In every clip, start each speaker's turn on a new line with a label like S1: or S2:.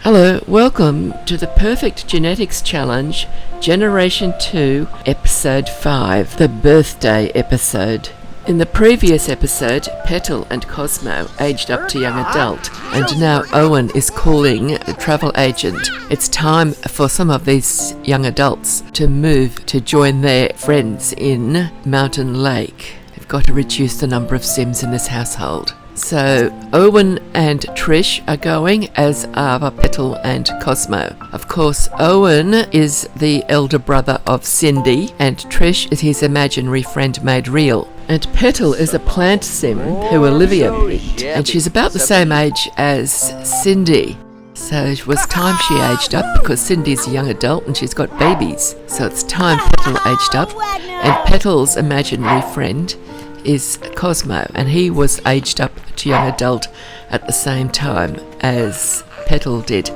S1: Hello, welcome to the Perfect Genetics Challenge, Generation 2, Episode 5, the birthday episode. In the previous episode, Petal and Cosmo aged up to young adult, and now Owen is calling a travel agent. It's time for some of these young adults to move to join their friends in Mountain Lake. They've got to reduce the number of Sims in this household. So Owen and Trish are going, as are Petal and Cosmo. Of course, Owen is the elder brother of Cindy, and Trish is his imaginary friend made real. And Petal is a plant sim who Olivia picked, and she's about the same age as Cindy. So it was time she aged up, because Cindy's a young adult and she's got babies. So it's time Petal aged up, and Petal's imaginary friend is Cosmo, and he was aged up to young adult at the same time as Petal did.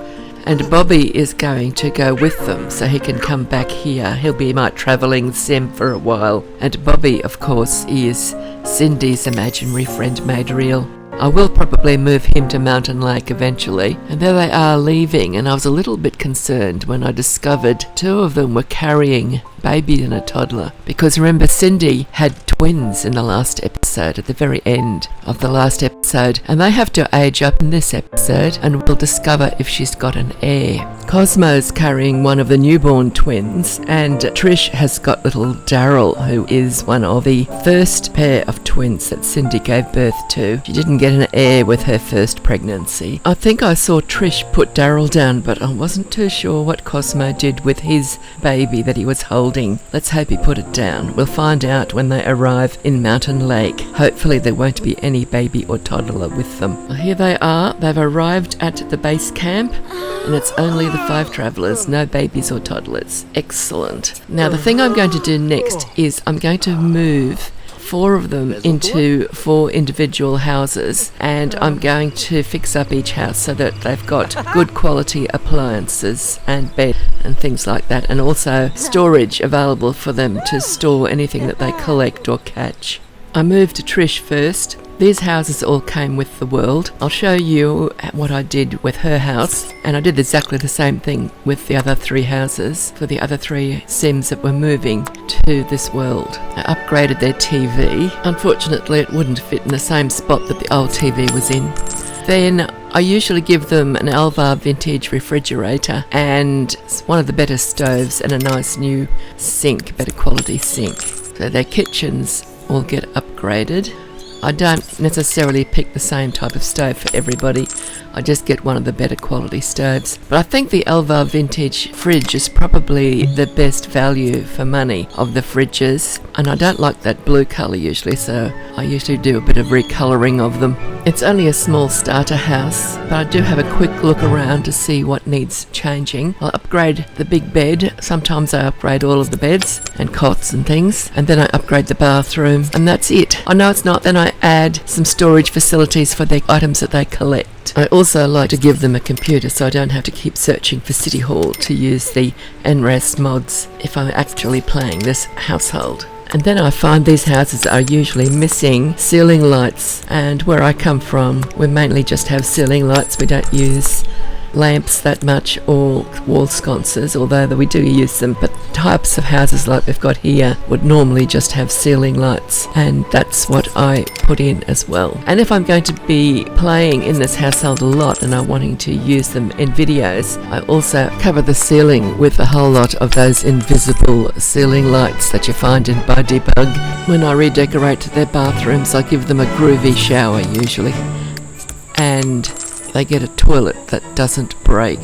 S1: And Bobby is going to go with them so he can come back here. He'll be my travelling sim for a while. And Bobby, of course, is Cindy's imaginary friend made real. I will probably move him to Mountain Lake eventually. And there they are leaving, and I was a little bit concerned when I discovered two of them were carrying baby and a toddler, because remember, Cindy had twins in the last episode, at the very end of the last episode, and they have to age up in this episode, and we'll discover if she's got an heir. Cosmo's carrying one of the newborn twins, and Trish has got little Daryl, who is one of the first pair of twins that Cindy gave birth to. She didn't get an heir with her first pregnancy. I think I saw Trish put Daryl down, but I wasn't too sure what Cosmo did with his baby that he was holding. Let's hope he put it down. We'll find out when they arrive in Mountain Lake. Hopefully there won't be any baby or toddler with them. Well, here they are. They've arrived at the base camp, and it's only the 5 travellers, no babies or toddlers. Excellent. Now the thing I'm going to do next is I'm going to move 4 of them into 4 individual houses, and I'm going to fix up each house so that they've got good quality appliances and bed and things like that, and also storage available for them to store anything that they collect or catch. I moved to Trish first. These houses all came with the world. I'll show you what I did with her house, and I did exactly the same thing with the other 3 houses for the other 3 Sims that were moving to this world. I upgraded their TV. Unfortunately, it wouldn't fit in the same spot that the old TV was in. Then I usually give them an Alvar vintage refrigerator and one of the better stoves and a nice new sink, better quality sink. So their kitchens all get upgraded. I don't necessarily pick the same type of stove for everybody. I just get one of the better quality stoves. But I think the Alvar vintage fridge is probably the best value for money of the fridges. And I don't like that blue colour usually, so I usually do a bit of recolouring of them. It's only a small starter house, but I do have a quick look around to see what needs changing. I'll upgrade the big bed. Sometimes I upgrade all of the beds and cots and things, and then I upgrade the bathroom, and that's it. I know it's not. Then I add some storage facilities for the items that they collect. I also like to give them a computer so I don't have to keep searching for City Hall to use the NRAS mods if I'm actually playing this household. And then I find these houses are usually missing ceiling lights, and where I come from we mainly just have ceiling lights. We don't use lamps that much or wall sconces, although we do use them, but types of houses like we've got here would normally just have ceiling lights, and that's what I put in as well. And if I'm going to be playing in this household a lot and I'm wanting to use them in videos, I also cover the ceiling with a whole lot of those invisible ceiling lights that you find in By Debug. When I redecorate their bathrooms, I give them a groovy shower usually, and they get a toilet that doesn't break,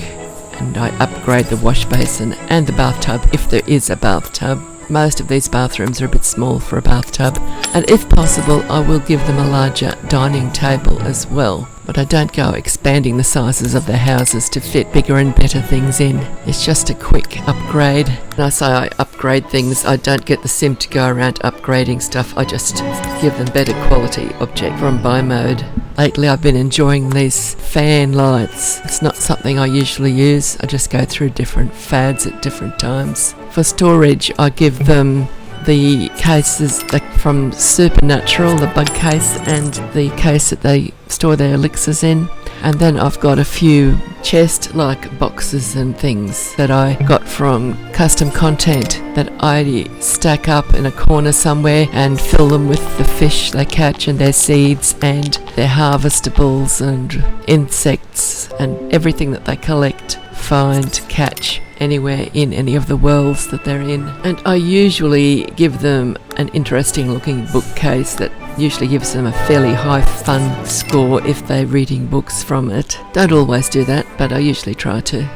S1: and I upgrade the wash basin and the bathtub if there is a bathtub. Most of these bathrooms are a bit small for a bathtub, and if possible I will give them a larger dining table as well. But I don't go expanding the sizes of their houses to fit bigger and better things in. It's just a quick upgrade. When I say I upgrade things, I don't get the sim to go around upgrading stuff. I just give them better quality object from buy mode. Lately I've been enjoying these fan lights. It's not something I usually use. I just go through different fads at different times. For storage, I give them the cases from Supernatural, the bug case, and the case that they store their elixirs in. And then I've got a few chest-like boxes and things that I got from custom content that I stack up in a corner somewhere and fill them with the fish they catch and their seeds and their harvestables and insects and everything that they collect, find, catch anywhere in any of the worlds that they're in. And I usually give them an interesting looking bookcase that usually gives them a fairly high fun score if they're reading books from it. Don't always do that, but I usually try to.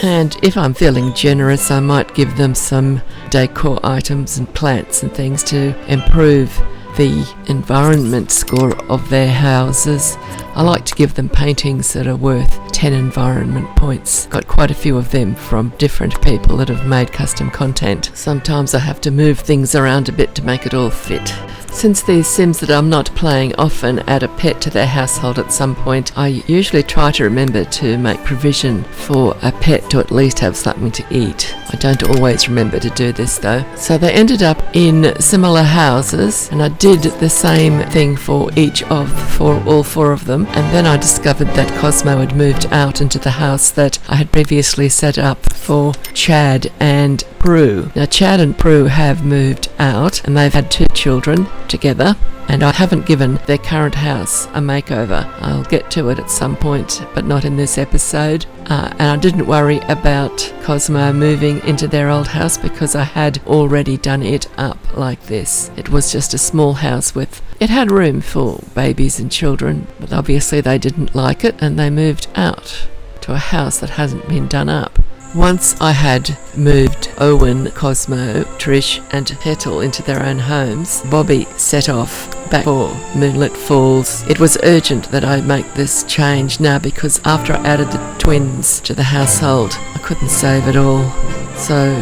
S1: And if I'm feeling generous, I might give them some decor items and plants and things to improve the environment score of their houses. I like to give them paintings that are worth 10 environment points. Got quite a few of them from different people that have made custom content. Sometimes I have to move things around a bit to make it all fit. Since these Sims that I'm not playing often add a pet to their household at some point, I usually try to remember to make provision for a pet to at least have something to eat. I don't always remember to do this though. So they ended up in similar houses, and I did the same thing for all four of them, and then I discovered that Cosmo had moved out into the house that I had previously set up for Chad and Prue. Now Chad and Prue have moved out and they've had 2 children together, and I haven't given their current house a makeover. I'll get to it at some point, but not in this episode. And I didn't worry about Cosmo moving into their old house because I had already done it up like this. It was just a small house it had room for babies and children, but obviously they didn't like it and they moved out to a house that hasn't been done up. Once I had moved Owen, Cosmo, Trish and Petal into their own homes, Bobby set off back for Moonlight Falls. It was urgent that I make this change now because after I added the twins to the household, I couldn't save it all. So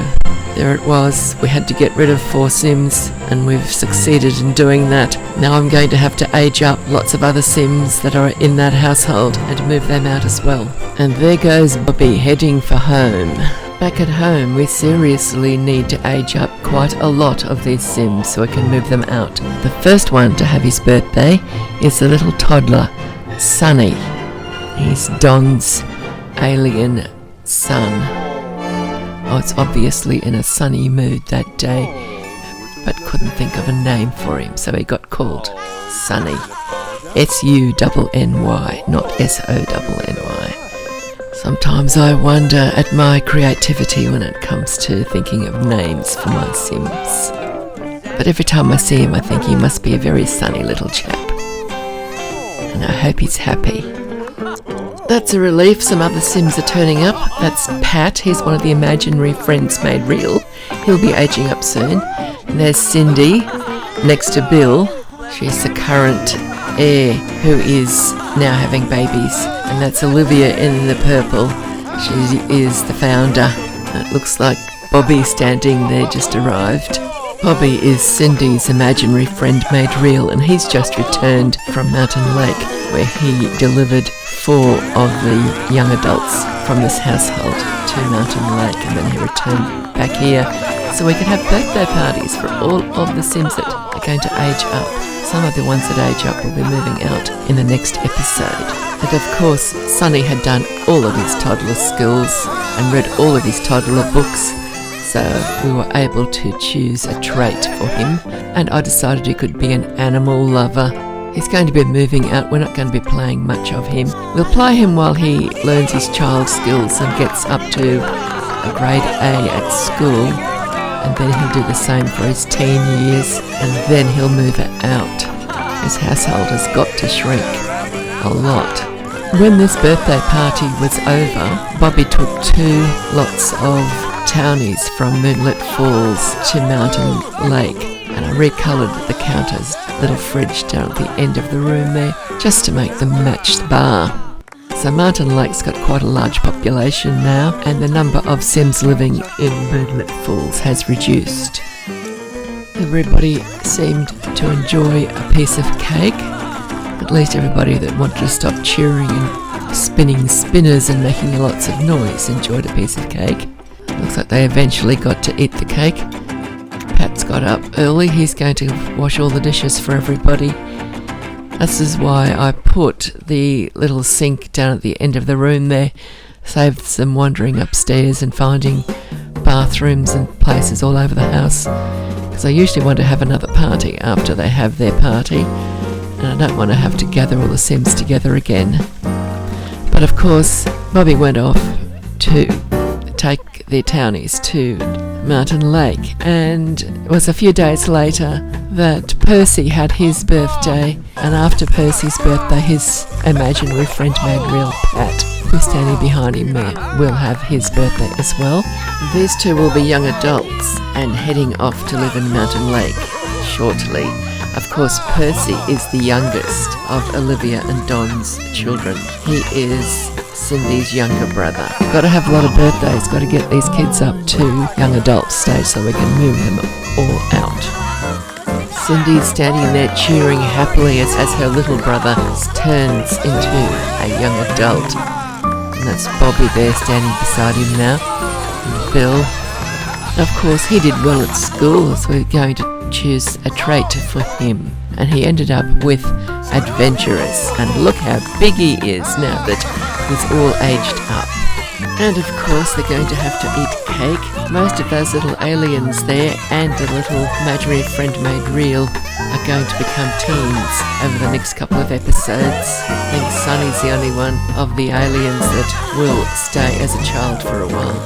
S1: there it was. We had to get rid of 4 Sims and we've succeeded in doing that. Now I'm going to have to age up lots of other Sims that are in that household and move them out as well. And there goes Bobby heading for home. Back at home, we seriously need to age up quite a lot of these Sims so we can move them out. The first one to have his birthday is the little toddler, Sonny. He's Don's alien son. Oh, it's obviously in a sunny mood that day, but couldn't think of a name for him, so he got called Sonny. S-U-N-N-Y, not S-O-N-N-Y. Sometimes I wonder at my creativity when it comes to thinking of names for my Sims. But every time I see him, I think he must be a very sunny little chap. And I hope he's happy. That's a relief. Some other Sims are turning up. That's Pat. He's one of the imaginary friends made real. He'll be aging up soon. And there's Cindy next to Bill. She's the current heir who is now having babies. And that's Olivia in the purple. She is the founder. It looks like Bobby standing there just arrived. Bobby is Cindy's imaginary friend made real, and he's just returned from Mountain Lake, where he delivered 4 of the young adults from this household to Mountain Lake, and then he returned back here so we can have birthday parties for all of the Sims that are going to age up. Some of the ones that age up will be moving out in the next episode. And of course, Sonny had done all of his toddler skills and read all of his toddler books, so we were able to choose a trait for him, and I decided he could be an animal lover. He's going to be moving out. We're not going to be playing much of him. We'll play him while he learns his child skills and gets up to a grade A at school, and then he'll do the same for his teen years, and then he'll move out. His household has got to shrink a lot. When this birthday party was over, Bobby took 2 lots of townies from Moonlight Falls to Mountain Lake, and I recoloured the counter's little fridge down at the end of the room there just to make them match the bar. So Mountain Lake's got quite a large population now, and the number of Sims living in Moonlight Falls has reduced. Everybody seemed to enjoy a piece of cake. At least everybody that wanted to stop cheering and spinning spinners and making lots of noise enjoyed a piece of cake. Looks like they eventually got to eat the cake. Pat's got up early. He's going to wash all the dishes for everybody. This is why I put the little sink down at the end of the room there. Saves them wandering upstairs and finding bathrooms and places all over the house. Because I usually want to have another party after they have their party. And I don't want to have to gather all the Sims together again. But of course, Bobby went off to take their townies to Mountain Lake, and it was a few days later that Percy had his birthday, and after Percy's birthday his imaginary friend made real Pat, who's standing behind him there, will have his birthday as well. These two will be young adults and heading off to live in Mountain Lake shortly. Of course, Percy is the youngest of Olivia and Don's children. He is Cindy's younger brother. Got to have a lot of birthdays, got to get these kids up to young adult stage so we can move them all out. Cindy's standing there cheering happily as her little brother turns into a young adult. And that's Bobby there standing beside him now. And Bill, of course, he did well at school, so we're going to choose a trait for him, and he ended up with adventurous, and look how big he is now that he's all aged up. And of course they're going to have to eat cake. Most of those little aliens there and a little imaginary friend made real are going to become teens over the next couple of episodes. I think Sunny's the only one of the aliens that will stay as a child for a while,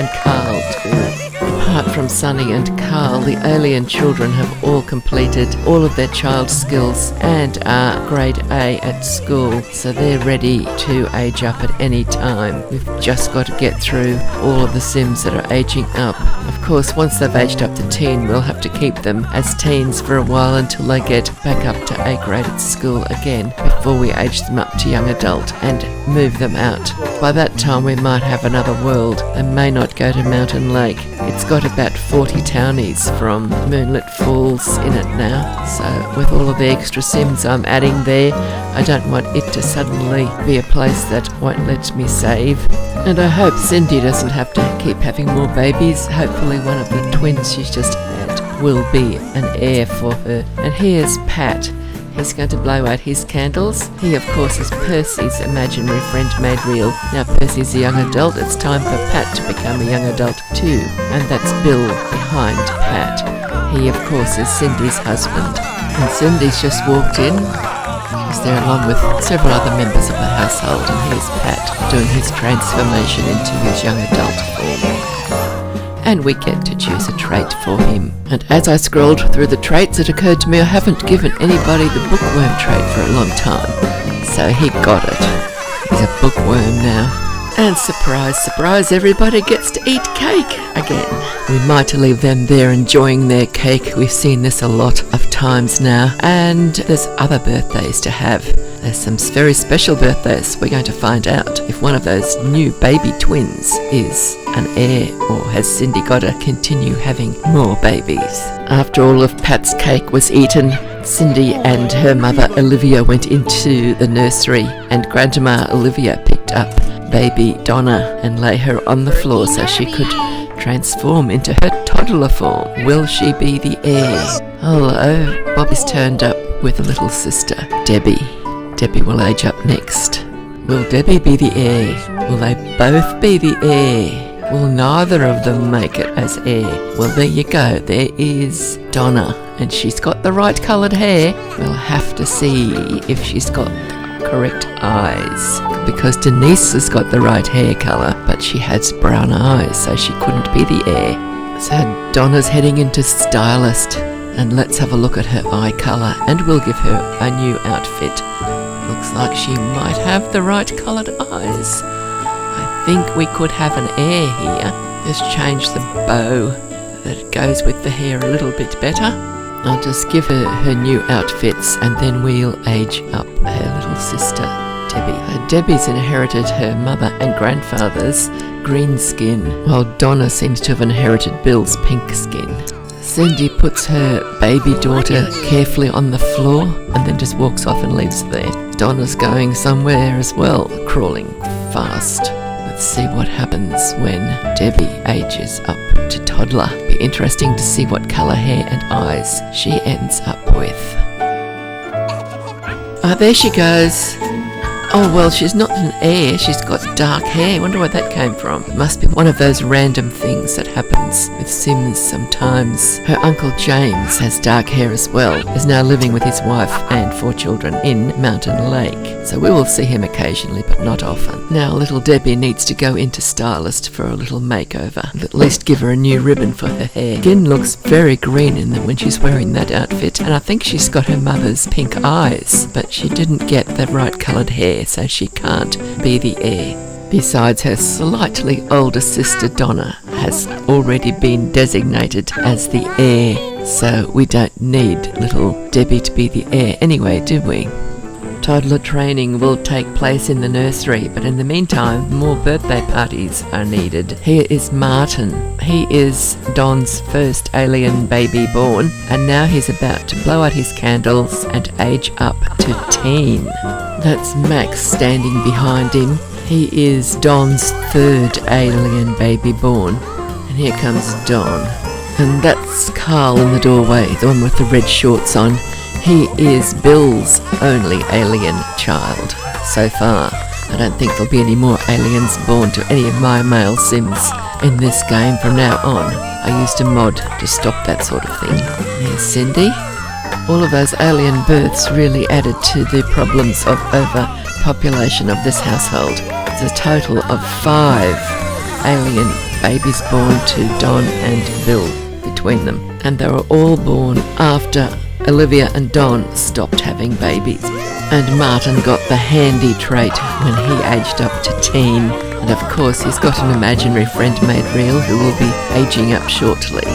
S1: and Carl too. Apart from Sunny and Carl, the alien children have all completed all of their child skills and are grade A at school, so they're ready to age up at any time. We've just got to get through all of the Sims that are aging up. Of course, once they've aged up to teen, we'll have to keep them as teens for a while until they get back up to A grade at school again, before we age them up to young adult and move them out. By that time we might have another world and may not go to Mountain Lake. It's got about 40 townies from Moonlight Falls in it now, so with all of the extra Sims I'm adding there, I don't want it to suddenly be a place that won't let me save. And I hope Cindy doesn't have to keep having more babies. Hopefully one of the twins she's just had will be an heir for her. And here's Pat. He's going to blow out his candles. He, of course, is Percy's imaginary friend made real. Now Percy's a young adult, it's time for Pat to become a young adult too. And that's Bill behind Pat. He, of course, is Cindy's husband. And Cindy's just walked in. He's there along with several other members of the household, and here's Pat doing his transformation into his young adult form. And we get to choose a trait for him. And as I scrolled through the traits, it occurred to me I haven't given anybody the bookworm trait for a long time. So he got it. He's a bookworm now. And surprise, surprise, everybody gets to eat cake again. We might leave them there enjoying their cake. We've seen this a lot of times now. And there's other birthdays to have. There's some very special birthdays. We're going to find out if one of those new baby twins is an heir, or has Cindy got to continue having more babies. After all of Pat's cake was eaten, Cindy and her mother Olivia went into the nursery, and Grandma Olivia picked up baby Donna and lay her on the floor so she could transform into her toddler form. Will she be the heir? Hello, Bobby's turned up with a little sister, Debbie. Debbie will age up next. Will Debbie be the heir? Will they both be the heir? Will neither of them make it as heir? Well, there you go. There is Donna, and she's got the right coloured hair. We'll have to see if she's got the correct eyes, because Denise has got the right hair colour, but she has brown eyes, so she couldn't be the heir. So Donna's heading into stylist, and let's have a look at her eye colour, and we'll give her a new outfit. Looks like she might have the right coloured eyes. I think we could have an heir here. Just change the bow that goes with the hair a little bit better. I'll just give her her new outfits, and then we'll age up her little sister, Debbie. Debbie's inherited her mother and grandfather's green skin, while Donna seems to have inherited Bill's pink skin. Cindy puts her baby daughter carefully on the floor and then just walks off and leaves her there. Donna's going somewhere as well, crawling fast. Let's see what happens when Debbie ages up to toddler. Be interesting to see what colour hair and eyes she ends up with. Oh, there she goes. Oh, well, she's not an heir. She's got dark hair. Wonder where that came from. It must be one of those random things that happens with Sims sometimes. Her uncle James has dark hair as well. Is now living with his wife and 4 children in Mountain Lake. So we will see him occasionally, but not often. Now, little Debbie needs to go into stylist for a little makeover. At least give her a new ribbon for her hair. Skin looks very green in them when she's wearing that outfit. And I think she's got her mother's pink eyes, but she didn't get the right coloured hair, so she can't be the heir. Besides, her slightly older sister Donna has already been designated as the heir, so we don't need little Debbie to be the heir anyway, do we? Toddler training will take place in the nursery, but in the meantime, more birthday parties are needed. Here is Martin. He is Don's first alien baby born, and now he's about to blow out his candles and age up to teen. That's Max standing behind him. He is Don's 3rd alien baby born. And here comes Don. And that's Carl in the doorway, the one with the red shorts on. He is Bill's only alien child so far. I don't think there'll be any more aliens born to any of my male Sims in this game from now on. I used a mod to stop that sort of thing. Here's Cindy. All of those alien births really added to the problems of overpopulation of this household. It's a total of 5 alien babies born to Don and Bill between them. And they were all born after Olivia and Don stopped having babies. And Martin got the handy trait when he aged up to teen. And of course he's got an imaginary friend made real who will be aging up shortly.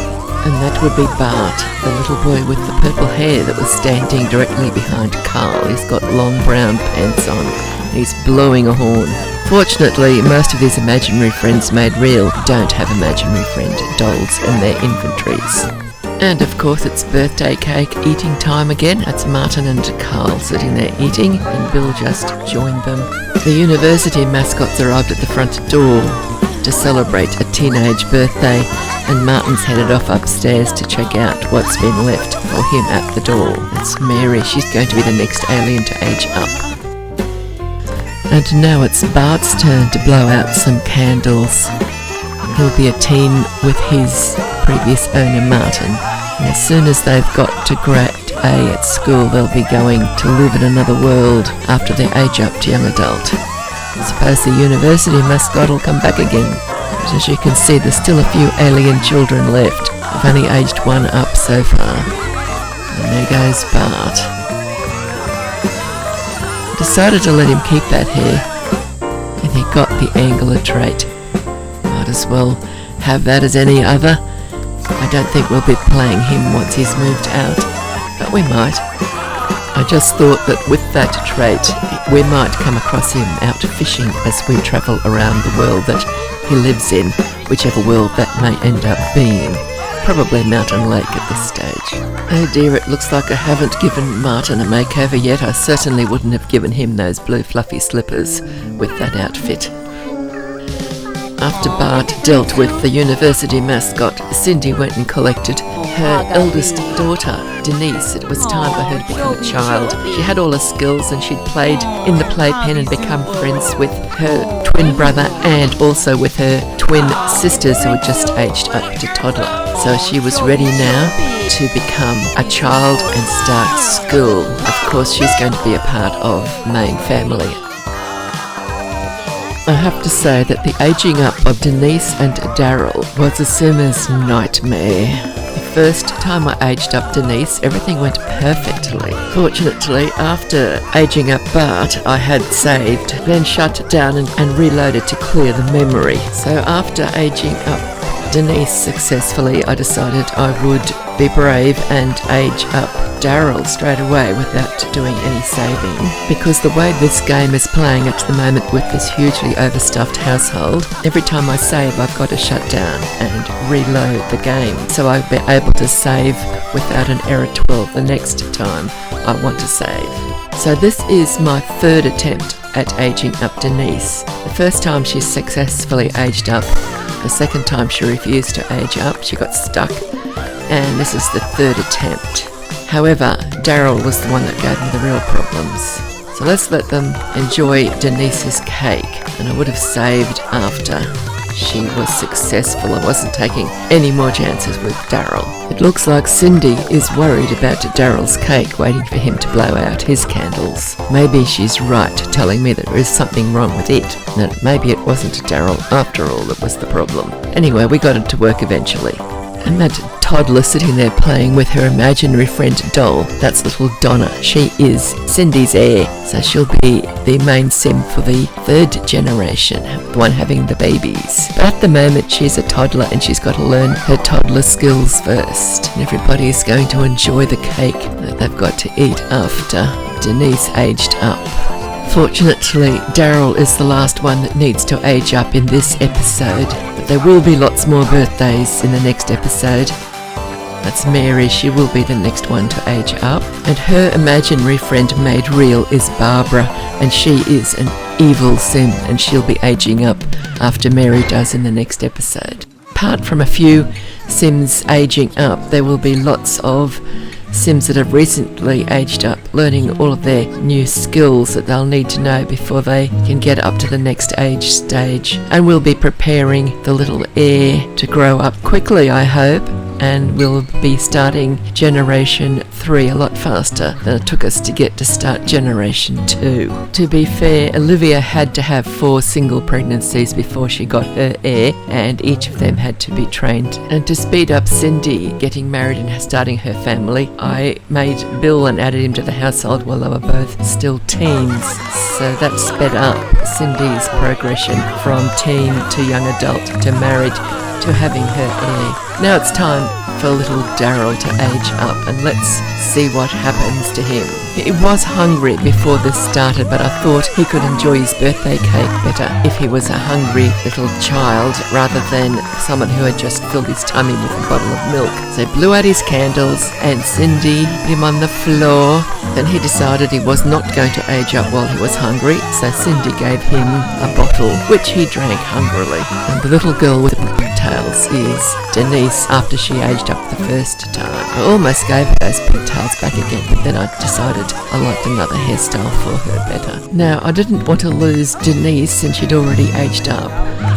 S1: And that would be Bart, the little boy with the purple hair that was standing directly behind Carl. He's got long brown pants on. He's blowing a horn. Fortunately, most of his imaginary friends made real don't have imaginary friend dolls in their inventories. And of course it's birthday cake eating time again. It's Martin and Carl sitting there eating, and Bill just joined them. The university mascots arrived at the front door to celebrate a teenage birthday, and Martin's headed off upstairs to check out what's been left for him at the door. It's Mary. She's going to be the next alien to age up. And now it's Bart's turn to blow out some candles. He'll be a teen with his previous owner Martin, and as soon as they've got to grade A at school, they'll be going to live in another world after they age up to young adult. I suppose the university mascot will come back again, but as you can see, there's still a few alien children left. I've only aged 1 up so far. And there goes Bart. I decided to let him keep that hair, and he got the angular trait. Might as well have that as any other. I don't think we'll be playing him once he's moved out, but we might. I just thought that with that trait, we might come across him out fishing as we travel around the world that he lives in, whichever world that may end up being. Probably Mountain Lake at this stage. Oh dear, it looks like I haven't given Martin a makeover yet. I certainly wouldn't have given him those blue fluffy slippers with that outfit. After Bart dealt with the university mascot, Cindy went and collected her eldest daughter, Denise. It was time for her to become a child. She had all her skills and she'd played in the playpen and become friends with her twin brother and also with her twin sisters who had just aged up to toddler. So she was ready now to become a child and start school. Of course, she's going to be a part of main family. I have to say that the aging up of Denise and Daryl was a Simmer's nightmare. The first time I aged up Denise, everything went perfectly. Fortunately, after aging up Bart, I had saved, then shut it down and reloaded to clear the memory. So after aging up Denise successfully, I decided I would be brave and age up Daryl straight away without doing any saving, because the way this game is playing at the moment with this hugely overstuffed household, every time I save I've got to shut down and reload the game, so I'll be able to save without an error 12 the next time I want to save. So this is my 3rd attempt at aging up Denise. The first time she successfully aged up, the second time she refused to age up, she got stuck, and this is the 3rd attempt. However, Daryl was the one that gave me the real problems. So let's let them enjoy Denise's cake, and I would have saved after she was successful. I wasn't taking any more chances with Daryl. It looks like Cindy is worried about Daryl's cake, waiting for him to blow out his candles. Maybe she's right, telling me that there is something wrong with it, that maybe it wasn't Daryl after all that was the problem. Anyway, we got it to work eventually. And that toddler sitting there playing with her imaginary friend doll, that's little Donna. She is Cindy's heir, so she'll be the main sim for the third generation, the one having the babies. But at the moment she's a toddler and she's got to learn her toddler skills first. And everybody is going to enjoy the cake that they've got to eat after Denise aged up. Fortunately, Daryl is the last one that needs to age up in this episode, but there will be lots more birthdays in the next episode. That's Mary, she will be the next one to age up. And her imaginary friend made real is Barbara, and she is an evil sim, and she'll be aging up after Mary does in the next episode. Apart from a few sims aging up, there will be lots of sims that have recently aged up, learning all of their new skills that they'll need to know before they can get up to the next age stage. And we'll be preparing the little heir to grow up quickly, I hope, and we'll be starting Generation 3 a lot faster than it took us to get to start Generation 2. To be fair, Olivia had to have 4 single pregnancies before she got her heir, and each of them had to be trained. And to speed up Cindy getting married and starting her family, I made Bill and added him to the household while they were both still teens. So that sped up Cindy's progression from teen to young adult to married to having her heir. Now it's time for little Daryl to age up, and let's see what happens to him. He was hungry before this started, but I thought he could enjoy his birthday cake better if he was a hungry little child rather than someone who had just filled his tummy with a bottle of milk. So he blew out his candles and Cindy put him on the floor. Then he decided he was not going to age up while he was hungry, so Cindy gave him a bottle, which he drank hungrily. And the little girl with the pigtails is Denise after she aged up the first time. I almost gave her those pigtails back again, but then I decided I liked another hairstyle for her better. Now, I didn't want to lose Denise since she'd already aged up.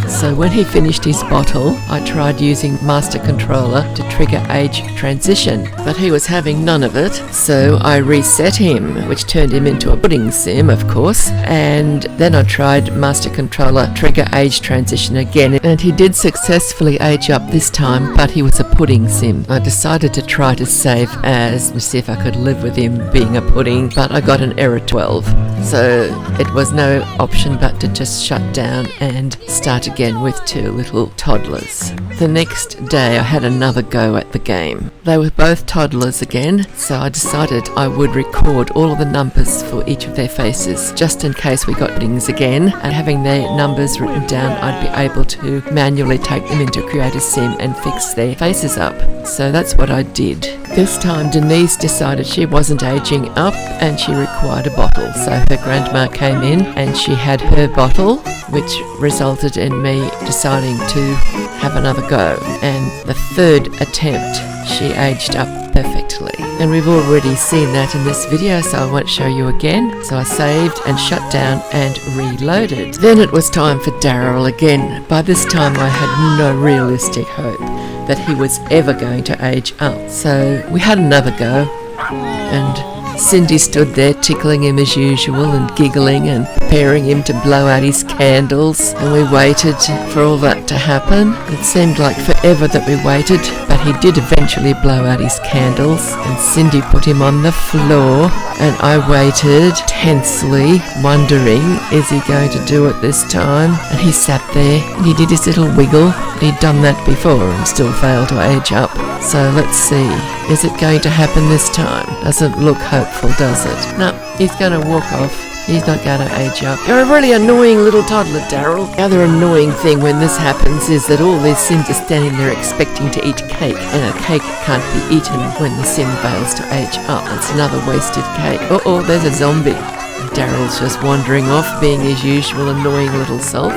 S1: So when he finished his bottle, I tried using Master Controller to trigger age transition, but he was having none of it, so I reset him, which turned him into a pudding sim, of course, and then I tried Master Controller trigger age transition again, and he did successfully age up this time, but he was a pudding sim. I decided to try to save as and see if I could live with him being a pudding, but I got an error 12, so it was no option but to just shut down and start again with 2 little toddlers. The next day I had another go at the game. They were both toddlers again, so I decided I would record all of the numbers for each of their faces, just in case we got puddings again, and having their numbers written down I'd be able to manually take them into Creator Sim and fix their faces up. So that's what I did. This time Denise decided she wasn't aging up and she required a bottle, so her grandma came in and she had her bottle, which resulted in me deciding to have another go. And the third attempt, she aged up perfectly. And we've already seen that in this video, so I won't show you again. So I saved and shut down and reloaded. Then it was time for Daryl again. By this time I had no realistic hope that he was ever going to age up. So we had another go, and Cindy stood there tickling him as usual and giggling and preparing him to blow out his candles, and we waited for all that to happen. It seemed like forever that we waited, but he did eventually blow out his candles, and Cindy put him on the floor, and I waited tensely, wondering, is he going to do it this time? And he sat there and he did his little wiggle. He'd done that before and still failed to age up. So let's see, is it going to happen this time? Doesn't look hopeful, does it? No, he's going to walk off. He's not going to age up. You're a really annoying little toddler, Daryl. The other annoying thing when this happens is that all these sims are standing there expecting to eat cake, and a cake can't be eaten when the sim fails to age up. It's another wasted cake. Uh-oh, there's a zombie. And Daryl's just wandering off, being his usual annoying little self.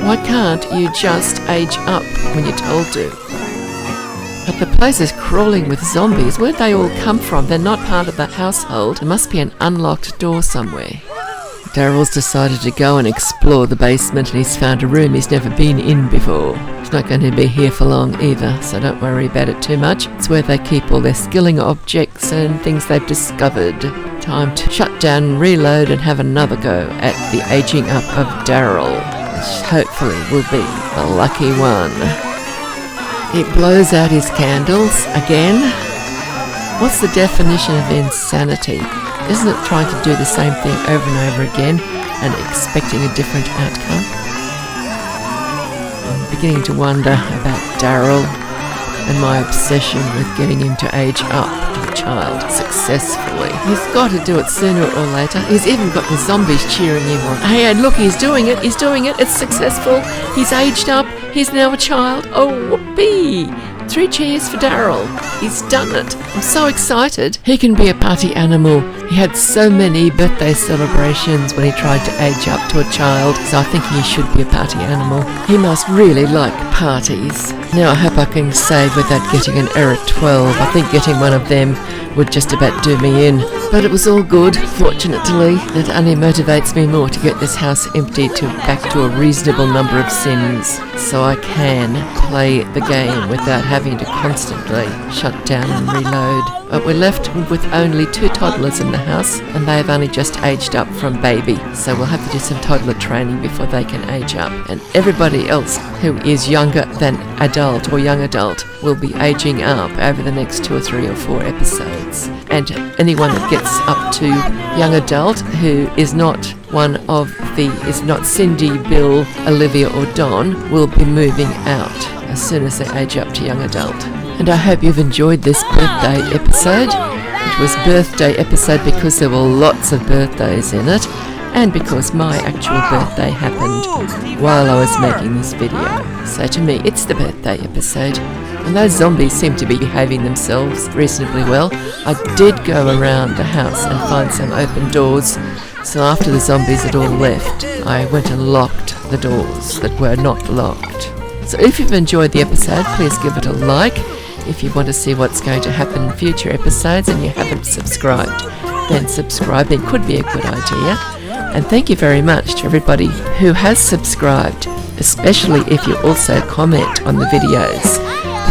S1: Why can't you just age up when you're told to? But the place is crawling with zombies. Where'd they all come from? They're not part of the household. There must be an unlocked door somewhere. Daryl's decided to go and explore the basement, and he's found a room he's never been in before. He's not going to be here for long either, so don't worry about it too much. It's where they keep all their skilling objects and things they've discovered. Time to shut down, reload, and have another go at the aging up of Daryl, which hopefully will be the lucky one. He blows out his candles again. What's the definition of insanity? Isn't it trying to do the same thing over and over again and expecting a different outcome? I'm beginning to wonder about Daryl and my obsession with getting him to age up to a child successfully. He's got to do it sooner or later. He's even got the zombies cheering him on. Hey, and look, he's doing it, it's successful. He's aged up, he's now a child. Oh, whoopee! 3 cheers for Daryl. He's done it. I'm so excited. He can be a party animal. He had so many birthday celebrations when he tried to age up to a child, so I think he should be a party animal. He must really like parties. Now I hope I can save without getting an error 12. I think getting one of them would just about do me in. But it was all good, fortunately. It only motivates me more to get this house emptied back to a reasonable number of sins, so I can play the game without having to constantly shut down and reload. But we're left with only 2 toddlers in the house, and they've only just aged up from baby, so we'll have to do some toddler training before they can age up. And everybody else who is younger than adult or young adult will be aging up over the next 2 or 3 or 4 episodes. And anyone that gets up to young adult who is not is not Cindy, Bill, Olivia or Don will be moving out as soon as they age up to young adult. And I hope you've enjoyed this birthday episode. It was birthday episode because there were lots of birthdays in it, and because my actual birthday happened while I was making this video. So to me, it's the birthday episode. And those zombies seem to be behaving themselves reasonably well. I did go around the house and find some open doors, so after the zombies had all left, I went and locked the doors that were not locked. So if you've enjoyed the episode, please give it a like. If you want to see what's going to happen in future episodes and you haven't subscribed, then subscribing could be a good idea. And thank you very much to everybody who has subscribed, especially if you also comment on the videos,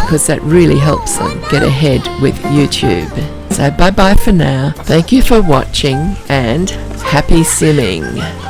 S1: because that really helps them get ahead with YouTube. So bye bye for now. Thank you for watching and happy simming.